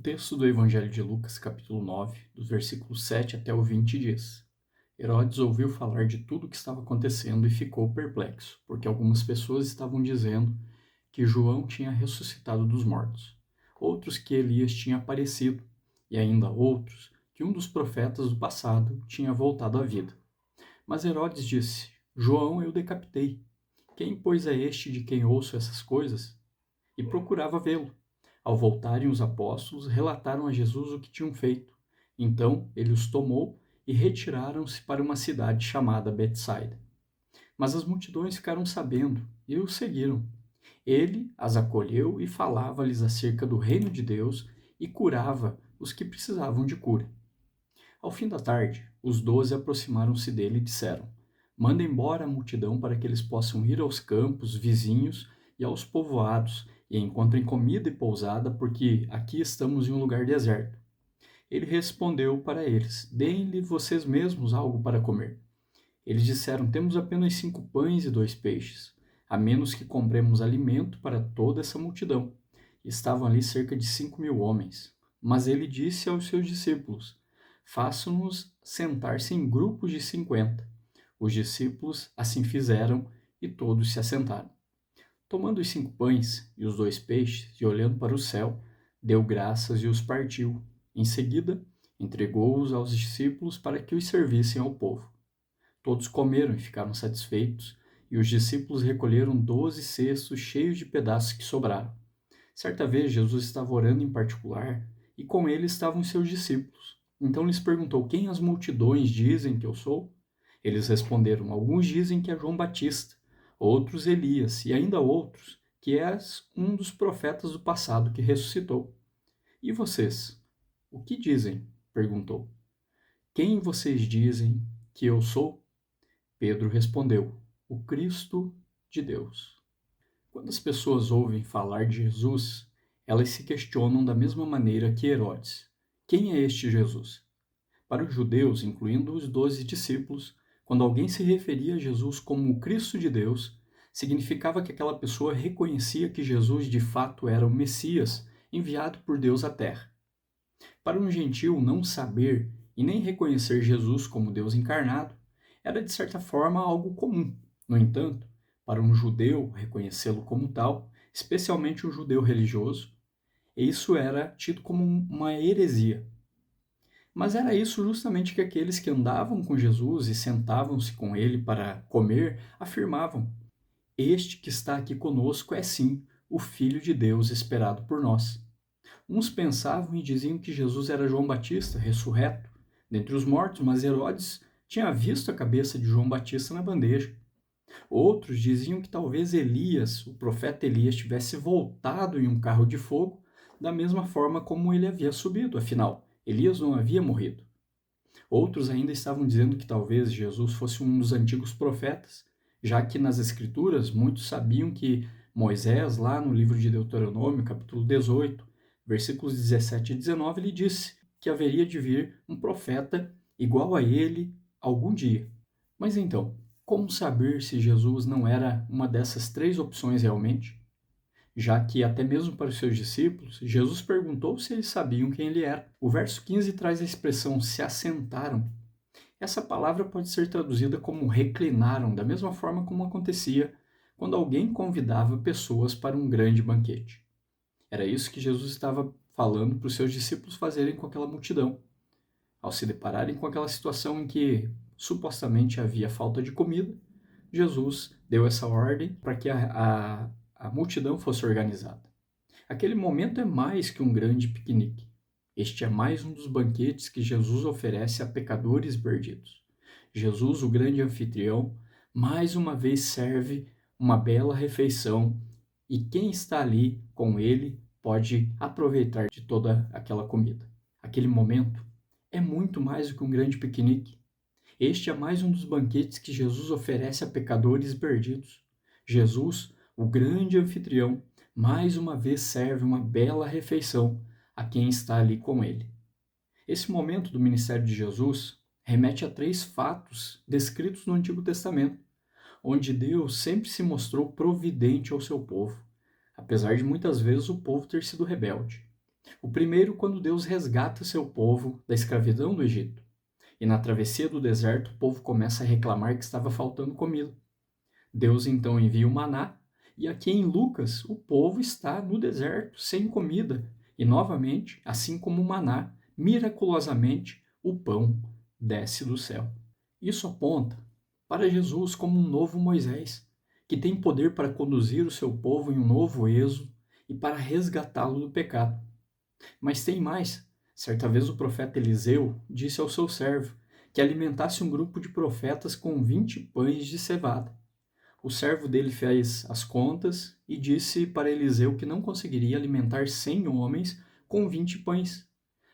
texto do Evangelho de Lucas, capítulo 9, dos versículos 7 até o 20 diz: Herodes ouviu falar de tudo o que estava acontecendo e ficou perplexo, porque algumas pessoas estavam dizendo que João tinha ressuscitado dos mortos, outros que Elias tinha aparecido, e ainda outros que um dos profetas do passado tinha voltado à vida. Mas Herodes disse: João eu decapitei. Quem, pois, é este de quem ouço essas coisas? E procurava vê-lo. Ao voltarem os apóstolos, relataram a Jesus o que tinham feito. Então ele os tomou e retiraram-se para uma cidade chamada Betsaida. Mas as multidões ficaram sabendo e o seguiram. Ele as acolheu e falava-lhes acerca do reino de Deus e curava os que precisavam de cura. Ao fim da tarde, os 12 aproximaram-se dele e disseram: Manda embora a multidão para que eles possam ir aos campos vizinhos e aos povoados e encontrem comida e pousada, porque aqui estamos em um lugar deserto. Ele respondeu para eles: Deem-lhe vocês mesmos algo para comer. Eles disseram: Temos apenas 5 pães e 2 peixes, a menos que compremos alimento para toda essa multidão. Estavam ali cerca de 5.000 homens. Mas ele disse aos seus discípulos: Façam-nos sentar-se em grupos de 50. Os discípulos assim fizeram e todos se assentaram. Tomando os 5 pães e os 2 peixes e olhando para o céu, deu graças e os partiu. Em seguida, entregou-os aos discípulos para que os servissem ao povo. Todos comeram e ficaram satisfeitos, e os discípulos recolheram 12 cestos cheios de pedaços que sobraram. Certa vez Jesus estava orando em particular, e com ele estavam seus discípulos. Então lhes perguntou: Quem as multidões dizem que eu sou? Eles responderam: Alguns dizem que é João Batista, outros Elias, e ainda outros que és um dos profetas do passado que ressuscitou. E vocês? O que dizem? Perguntou. Quem vocês dizem que eu sou? Pedro respondeu: O Cristo de Deus. Quando as pessoas ouvem falar de Jesus, elas se questionam da mesma maneira que Herodes: Quem é este Jesus? Para os judeus, incluindo os 12 discípulos, quando alguém se referia a Jesus como o Cristo de Deus, significava que aquela pessoa reconhecia que Jesus de fato era o Messias enviado por Deus à Terra. Para um gentil não saber e nem reconhecer Jesus como Deus encarnado era de certa forma algo comum. No entanto, para um judeu reconhecê-lo como tal, especialmente um judeu religioso, isso era tido como uma heresia. Mas era isso justamente que aqueles que andavam com Jesus e sentavam-se com ele para comer afirmavam: Este que está aqui conosco é sim o Filho de Deus esperado por nós. Uns pensavam e diziam que Jesus era João Batista, ressurreto dentre os mortos, mas Herodes tinha visto a cabeça de João Batista na bandeja. Outros diziam que talvez Elias, o profeta Elias, tivesse voltado em um carro de fogo, da mesma forma como ele havia subido, afinal, Elias não havia morrido. Outros ainda estavam dizendo que talvez Jesus fosse um dos antigos profetas, já que nas Escrituras muitos sabiam que Moisés, lá no livro de Deuteronômio, capítulo 18, versículos 17 e 19, ele disse que haveria de vir um profeta igual a ele algum dia. Mas então, como saber se Jesus não era uma dessas 3 opções realmente? Já que até mesmo para os seus discípulos, Jesus perguntou se eles sabiam quem ele era. O verso 15 traz a expressão se assentaram. Essa palavra pode ser traduzida como reclinaram, da mesma forma como acontecia quando alguém convidava pessoas para um grande banquete. Era isso que Jesus estava falando para os seus discípulos fazerem com aquela multidão. Ao se depararem com aquela situação em que supostamente havia falta de comida, Jesus deu essa ordem para que a multidão fosse organizada. Aquele momento é mais que um grande piquenique. Este é mais um dos banquetes que Jesus oferece a pecadores perdidos. Jesus, o grande anfitrião, mais uma vez serve uma bela refeição e quem está ali com ele pode aproveitar de toda aquela comida. Aquele momento é muito mais do que um grande piquenique. Este é mais um dos banquetes que Jesus oferece a pecadores perdidos. Jesus, o grande anfitrião, mais uma vez serve uma bela refeição a quem está ali com ele. Esse momento do ministério de Jesus remete a 3 fatos descritos no Antigo Testamento, onde Deus sempre se mostrou providente ao seu povo, apesar de muitas vezes o povo ter sido rebelde. O primeiro, quando Deus resgata seu povo da escravidão do Egito. E na travessia do deserto, o povo começa a reclamar que estava faltando comida. Deus então envia o maná, e aqui em Lucas, o povo está no deserto, sem comida. E novamente, assim como o maná, miraculosamente, o pão desce do céu. Isso aponta para Jesus como um novo Moisés, que tem poder para conduzir o seu povo em um novo êxodo e para resgatá-lo do pecado. Mas tem mais. Certa vez o profeta Eliseu disse ao seu servo que alimentasse um grupo de profetas com 20 pães de cevada. O servo dele fez as contas e disse para Eliseu que não conseguiria alimentar 100 homens com 20 pães.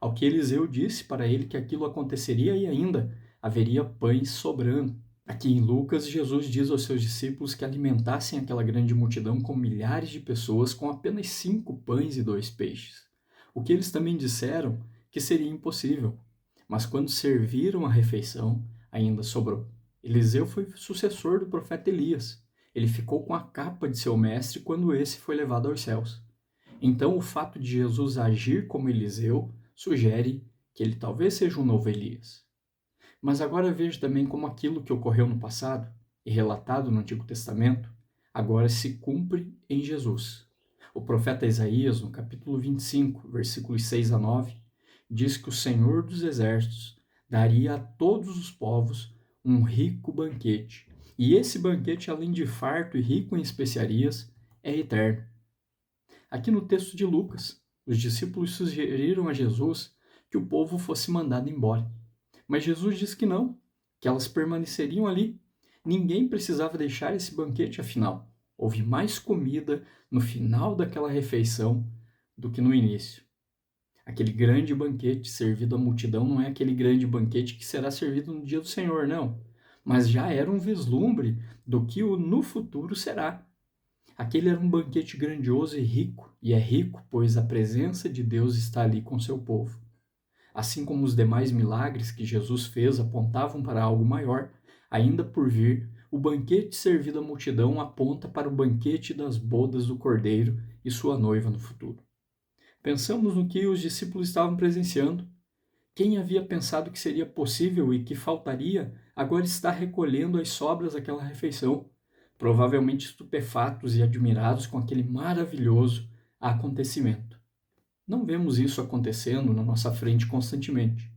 Ao que Eliseu disse para ele que aquilo aconteceria e ainda haveria pães sobrando. Aqui em Lucas, Jesus diz aos seus discípulos que alimentassem aquela grande multidão com milhares de pessoas com apenas 5 pães e 2 peixes. O que eles também disseram que seria impossível. Mas quando serviram a refeição, ainda sobrou. Eliseu foi sucessor do profeta Elias. Ele ficou com a capa de seu mestre quando esse foi levado aos céus. Então, o fato de Jesus agir como Eliseu sugere que ele talvez seja um novo Elias. Mas agora veja também como aquilo que ocorreu no passado e relatado no Antigo Testamento agora se cumpre em Jesus. O profeta Isaías, no capítulo 25, versículos 6 a 9, diz que o Senhor dos Exércitos daria a todos os povos um rico banquete. E esse banquete, além de farto e rico em especiarias, é eterno. Aqui no texto de Lucas, os discípulos sugeriram a Jesus que o povo fosse mandado embora. Mas Jesus disse que não, que elas permaneceriam ali. Ninguém precisava deixar esse banquete, afinal. Houve mais comida no final daquela refeição do que no início. Aquele grande banquete servido à multidão não é aquele grande banquete que será servido no dia do Senhor, não. Mas já era um vislumbre do que no futuro será. Aquele era um banquete grandioso e rico, e é rico, pois a presença de Deus está ali com seu povo. Assim como os demais milagres que Jesus fez apontavam para algo maior, ainda por vir, o banquete servido à multidão aponta para o banquete das bodas do Cordeiro e sua noiva no futuro. Pensamos no que os discípulos estavam presenciando. Quem havia pensado que seria possível e que faltaria, agora está recolhendo as sobras daquela refeição, provavelmente estupefatos e admirados com aquele maravilhoso acontecimento. Não vemos isso acontecendo na nossa frente constantemente.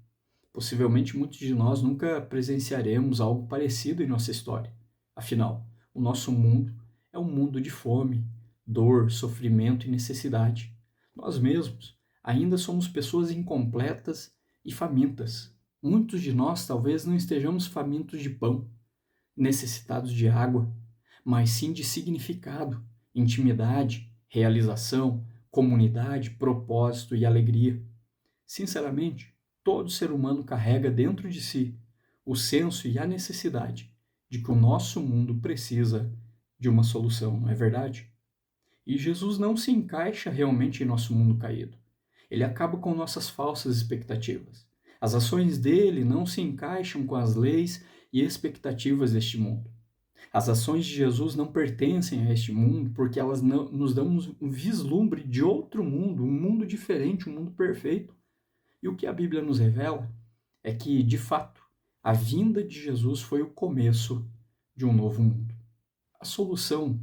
Possivelmente muitos de nós nunca presenciaremos algo parecido em nossa história. Afinal, o nosso mundo é um mundo de fome, dor, sofrimento e necessidade. Nós mesmos ainda somos pessoas incompletas e famintas. Muitos de nós talvez não estejamos famintos de pão, necessitados de água, mas sim de significado, intimidade, realização, comunidade, propósito e alegria. Sinceramente, todo ser humano carrega dentro de si o senso e a necessidade de que o nosso mundo precisa de uma solução, não é verdade? E Jesus não se encaixa realmente em nosso mundo caído. Ele acaba com nossas falsas expectativas. As ações dele não se encaixam com as leis e expectativas deste mundo. As ações de Jesus não pertencem a este mundo porque elas nos dão um vislumbre de outro mundo, um mundo diferente, um mundo perfeito. E o que a Bíblia nos revela é que, de fato, a vinda de Jesus foi o começo de um novo mundo. A solução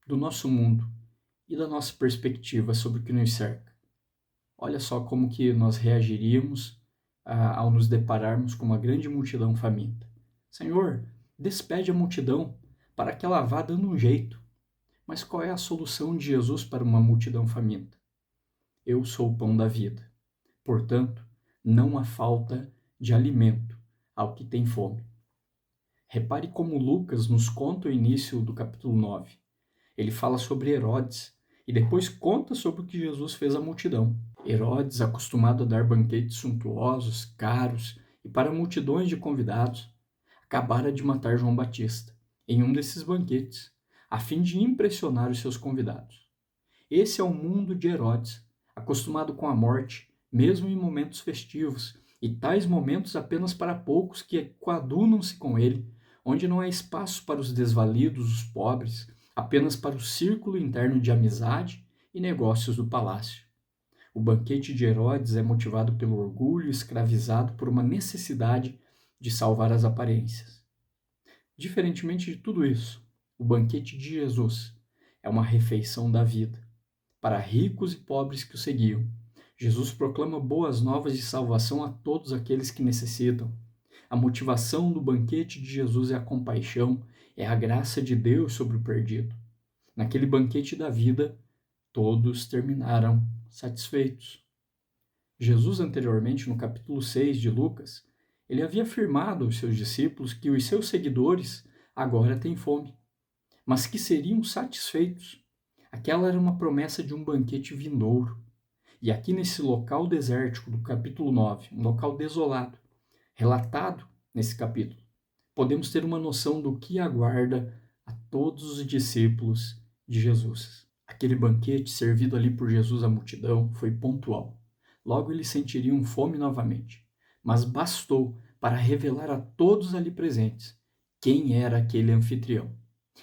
do nosso mundo e da nossa perspectiva sobre o que nos cerca. Olha só como que nós reagiríamos ao nos depararmos com uma grande multidão faminta. Senhor, despede a multidão para que ela vá dando um jeito. Mas qual é a solução de Jesus para uma multidão faminta? Eu sou o pão da vida. Portanto, não há falta de alimento ao que tem fome. Repare como Lucas nos conta o início do capítulo 9. Ele fala sobre Herodes e depois conta sobre o que Jesus fez à multidão. Herodes, acostumado a dar banquetes suntuosos, caros e para multidões de convidados, acabara de matar João Batista em um desses banquetes, a fim de impressionar os seus convidados. Esse é o mundo de Herodes, acostumado com a morte, mesmo em momentos festivos, e tais momentos apenas para poucos que coadunam-se com ele, onde não há espaço para os desvalidos, os pobres, apenas para o círculo interno de amizade e negócios do palácio. O banquete de Herodes é motivado pelo orgulho, escravizado por uma necessidade de salvar as aparências. Diferentemente de tudo isso, o banquete de Jesus é uma refeição da vida, para ricos e pobres que o seguiam. Jesus proclama boas novas de salvação a todos aqueles que necessitam. A motivação do banquete de Jesus é a compaixão, é a graça de Deus sobre o perdido. Naquele banquete da vida, todos terminaram satisfeitos. Jesus, anteriormente, no capítulo 6 de Lucas, ele havia afirmado aos seus discípulos que os seus seguidores agora têm fome, mas que seriam satisfeitos. Aquela era uma promessa de um banquete vindouro. E aqui nesse local desértico do capítulo 9, um local desolado, relatado nesse capítulo, podemos ter uma noção do que aguarda a todos os discípulos de Jesus. Aquele banquete servido ali por Jesus à multidão foi pontual. Logo eles sentiriam fome novamente, mas bastou para revelar a todos ali presentes quem era aquele anfitrião.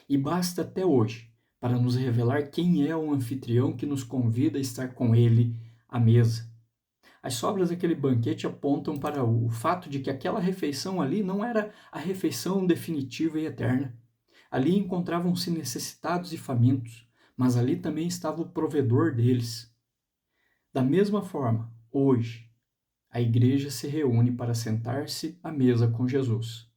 E basta até hoje para nos revelar quem é o anfitrião que nos convida a estar com ele à mesa. As sobras daquele banquete apontam para o fato de que aquela refeição ali não era a refeição definitiva e eterna. Ali encontravam-se necessitados e famintos, mas ali também estava o provedor deles. Da mesma forma, hoje, a igreja se reúne para sentar-se à mesa com Jesus.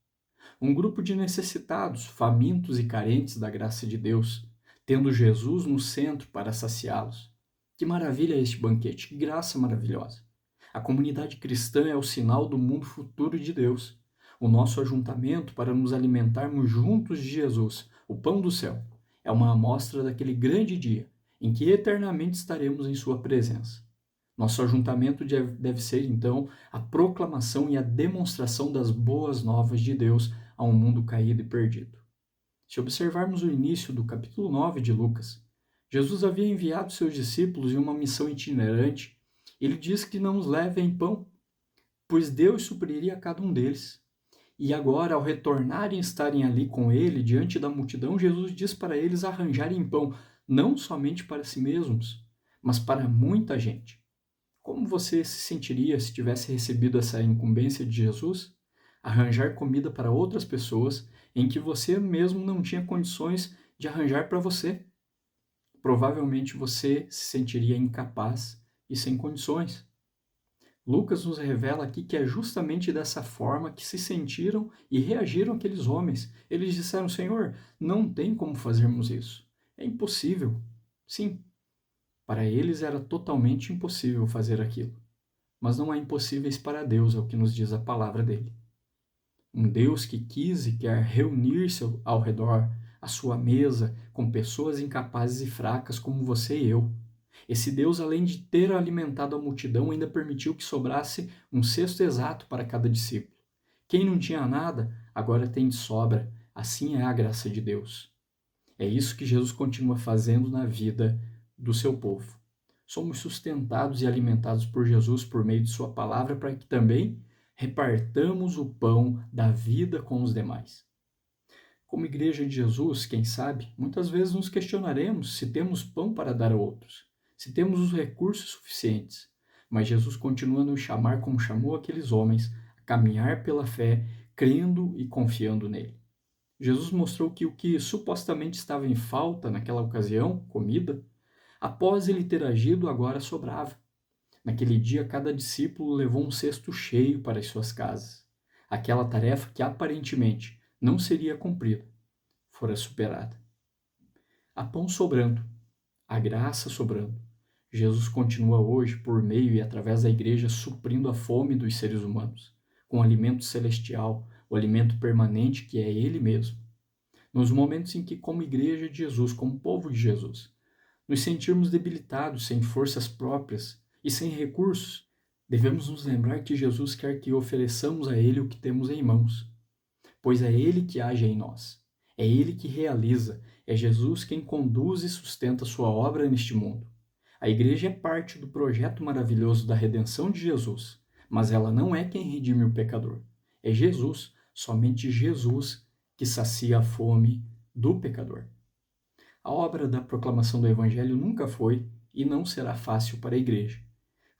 Um grupo de necessitados, famintos e carentes da graça de Deus, tendo Jesus no centro para saciá-los. Que maravilha é este banquete, que graça maravilhosa! A comunidade cristã é o sinal do mundo futuro de Deus. O nosso ajuntamento para nos alimentarmos juntos de Jesus, o pão do céu, é uma amostra daquele grande dia em que eternamente estaremos em sua presença. Nosso ajuntamento deve ser, então, a proclamação e a demonstração das boas novas de Deus a um mundo caído e perdido. Se observarmos o início do capítulo 9 de Lucas, Jesus havia enviado seus discípulos em uma missão itinerante. Ele diz que não os levem pão, pois Deus supriria a cada um deles. E agora, ao retornarem e estarem ali com ele, diante da multidão, Jesus diz para eles arranjarem pão, não somente para si mesmos, mas para muita gente. Como você se sentiria se tivesse recebido essa incumbência de Jesus? Arranjar comida para outras pessoas em que você mesmo não tinha condições de arranjar para você. Provavelmente você se sentiria incapaz e sem condições. Lucas nos revela aqui que é justamente dessa forma que se sentiram e reagiram aqueles homens. Eles disseram: Senhor, não tem como fazermos isso. É impossível. Sim, para eles era totalmente impossível fazer aquilo. Mas não há impossíveis para Deus, é o que nos diz a palavra dele. Um Deus que quis e quer reunir-se ao redor, à sua mesa, com pessoas incapazes e fracas como você e eu. Esse Deus, além de ter alimentado a multidão, ainda permitiu que sobrasse um cesto exato para cada discípulo. Quem não tinha nada, agora tem de sobra. Assim é a graça de Deus. É isso que Jesus continua fazendo na vida do seu povo. Somos sustentados e alimentados por Jesus por meio de sua palavra para que também repartamos o pão da vida com os demais. Como igreja de Jesus, quem sabe, muitas vezes nos questionaremos se temos pão para dar a outros, se temos os recursos suficientes, mas Jesus continua a nos chamar como chamou aqueles homens, a caminhar pela fé, crendo e confiando nele. Jesus mostrou que o que supostamente estava em falta naquela ocasião, comida, após ele ter agido, agora sobrava. Naquele dia, cada discípulo levou um cesto cheio para as suas casas. Aquela tarefa que aparentemente não seria cumprida, fora superada. Há pão sobrando, a graça sobrando. Jesus continua hoje, por meio e através da igreja, suprindo a fome dos seres humanos, com o alimento celestial, o alimento permanente que é Ele mesmo. Nos momentos em que, como igreja de Jesus, como povo de Jesus, nos sentirmos debilitados, sem forças próprias e sem recursos, devemos nos lembrar que Jesus quer que ofereçamos a Ele o que temos em mãos, pois é Ele que age em nós, é Ele que realiza, é Jesus quem conduz e sustenta a sua obra neste mundo. A igreja é parte do projeto maravilhoso da redenção de Jesus, mas ela não é quem redime o pecador. É Jesus, somente Jesus, que sacia a fome do pecador. A obra da proclamação do Evangelho nunca foi e não será fácil para a igreja.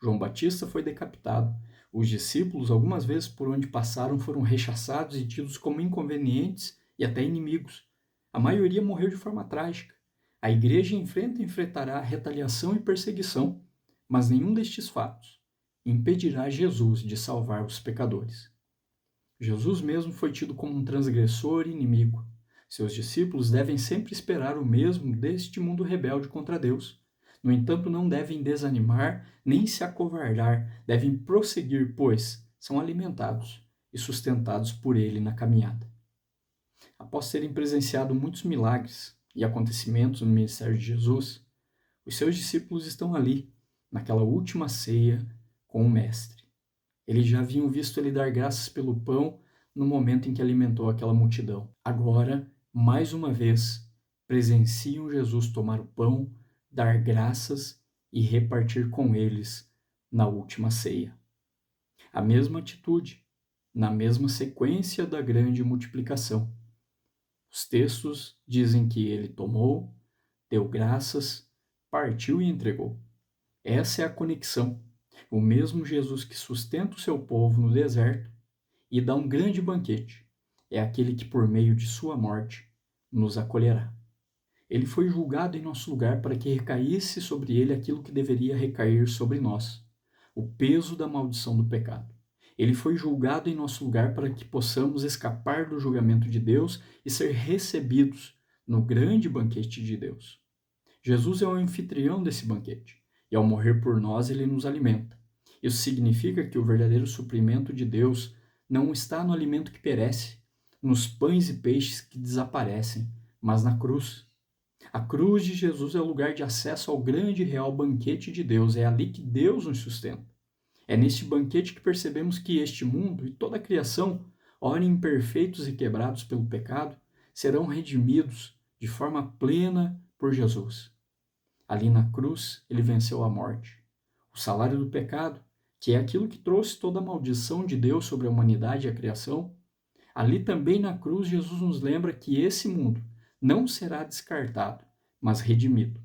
João Batista foi decapitado. Os discípulos, algumas vezes por onde passaram, foram rechaçados e tidos como inconvenientes e até inimigos. A maioria morreu de forma trágica. A igreja enfrentará retaliação e perseguição, mas nenhum destes fatos impedirá Jesus de salvar os pecadores. Jesus mesmo foi tido como um transgressor e inimigo. Seus discípulos devem sempre esperar o mesmo deste mundo rebelde contra Deus. No entanto, não devem desanimar nem se acovardar, devem prosseguir, pois são alimentados e sustentados por Ele na caminhada. Após terem presenciado muitos milagres e acontecimentos no ministério de Jesus, os seus discípulos estão ali, naquela última ceia com o Mestre. Eles já haviam visto ele dar graças pelo pão no momento em que alimentou aquela multidão. Agora, mais uma vez, presenciam Jesus tomar o pão, dar graças e repartir com eles na última ceia. A mesma atitude, na mesma sequência da grande multiplicação. Os textos dizem que ele tomou, deu graças, partiu e entregou. Essa é a conexão. O mesmo Jesus que sustenta o seu povo no deserto e dá um grande banquete, é aquele que, por meio de sua morte, nos acolherá. Ele foi julgado em nosso lugar para que recaísse sobre ele aquilo que deveria recair sobre nós, o peso da maldição do pecado. Ele foi julgado em nosso lugar para que possamos escapar do julgamento de Deus e ser recebidos no grande banquete de Deus. Jesus é o anfitrião desse banquete, e ao morrer por nós, ele nos alimenta. Isso significa que o verdadeiro suprimento de Deus não está no alimento que perece, nos pães e peixes que desaparecem, mas na cruz. A cruz de Jesus é o lugar de acesso ao grande e real banquete de Deus, é ali que Deus nos sustenta. É neste banquete que percebemos que este mundo e toda a criação, ora imperfeitos e quebrados pelo pecado, serão redimidos de forma plena por Jesus. Ali na cruz, ele venceu a morte. O salário do pecado, que é aquilo que trouxe toda a maldição de Deus sobre a humanidade e a criação, ali também na cruz, Jesus nos lembra que esse mundo não será descartado, mas redimido.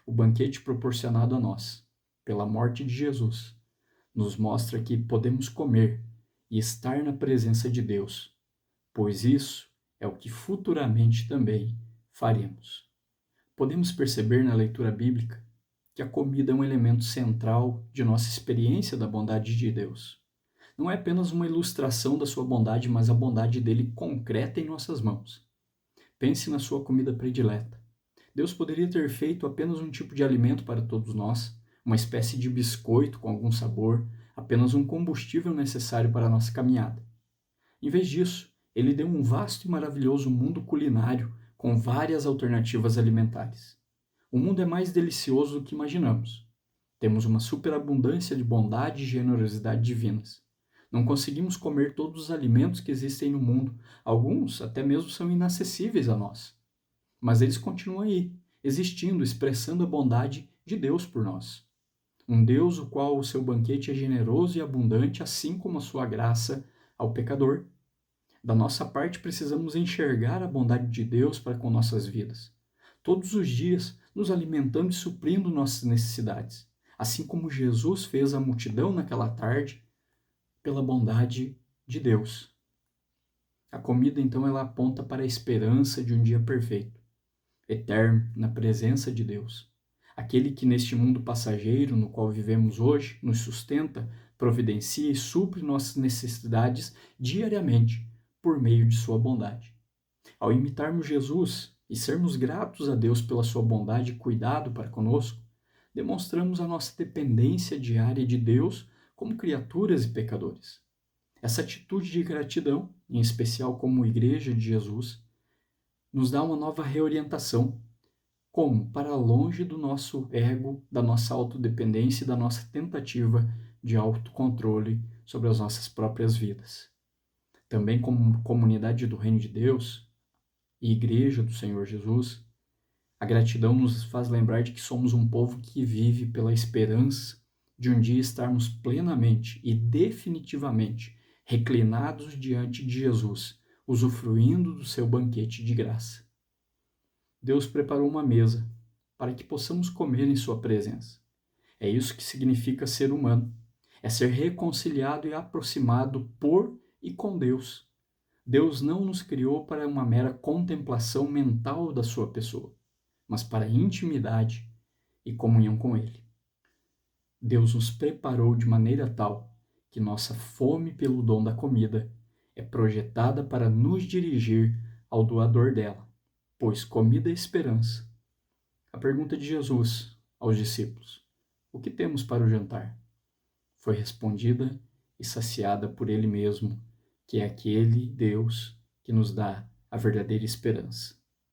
O banquete proporcionado a nós, pela morte de Jesus, nos mostra que podemos comer e estar na presença de Deus, pois isso é o que futuramente também faremos. Podemos perceber na leitura bíblica que a comida é um elemento central de nossa experiência da bondade de Deus. Não é apenas uma ilustração da sua bondade, mas a bondade dele concreta em nossas mãos. Pense na sua comida predileta. Deus poderia ter feito apenas um tipo de alimento para todos nós, uma espécie de biscoito com algum sabor, apenas um combustível necessário para a nossa caminhada. Em vez disso, ele deu um vasto e maravilhoso mundo culinário com várias alternativas alimentares. O mundo é mais delicioso do que imaginamos. Temos uma superabundância de bondade e generosidade divinas. Não conseguimos comer todos os alimentos que existem no mundo, alguns até mesmo são inacessíveis a nós. Mas eles continuam aí, existindo, expressando a bondade de Deus por nós. Um Deus o qual o seu banquete é generoso e abundante, assim como a sua graça ao pecador. Da nossa parte, precisamos enxergar a bondade de Deus para com nossas vidas. Todos os dias, nos alimentando e suprindo nossas necessidades, assim como Jesus fez a multidão naquela tarde, pela bondade de Deus. A comida, então, ela aponta para a esperança de um dia perfeito, eterno, na presença de Deus. Aquele que neste mundo passageiro no qual vivemos hoje, nos sustenta, providencia e supre nossas necessidades diariamente, por meio de sua bondade. Ao imitarmos Jesus e sermos gratos a Deus pela sua bondade e cuidado para conosco, demonstramos a nossa dependência diária de Deus como criaturas e pecadores. Essa atitude de gratidão, em especial como Igreja de Jesus, nos dá uma nova reorientação, como para longe do nosso ego, da nossa autodependência e da nossa tentativa de autocontrole sobre as nossas próprias vidas. Também como comunidade do Reino de Deus e Igreja do Senhor Jesus, a gratidão nos faz lembrar de que somos um povo que vive pela esperança de um dia estarmos plenamente e definitivamente reclinados diante de Jesus, usufruindo do seu banquete de graça. Deus preparou uma mesa para que possamos comer em sua presença. É isso que significa ser humano. É ser reconciliado e aproximado por e com Deus. Deus não nos criou para uma mera contemplação mental da sua pessoa, mas para intimidade e comunhão com Ele. Deus nos preparou de maneira tal que nossa fome pelo dom da comida é projetada para nos dirigir ao doador dela, pois comida é esperança. A pergunta de Jesus aos discípulos: o que temos para o jantar? Foi respondida e saciada por Ele mesmo, que é aquele Deus que nos dá a verdadeira esperança.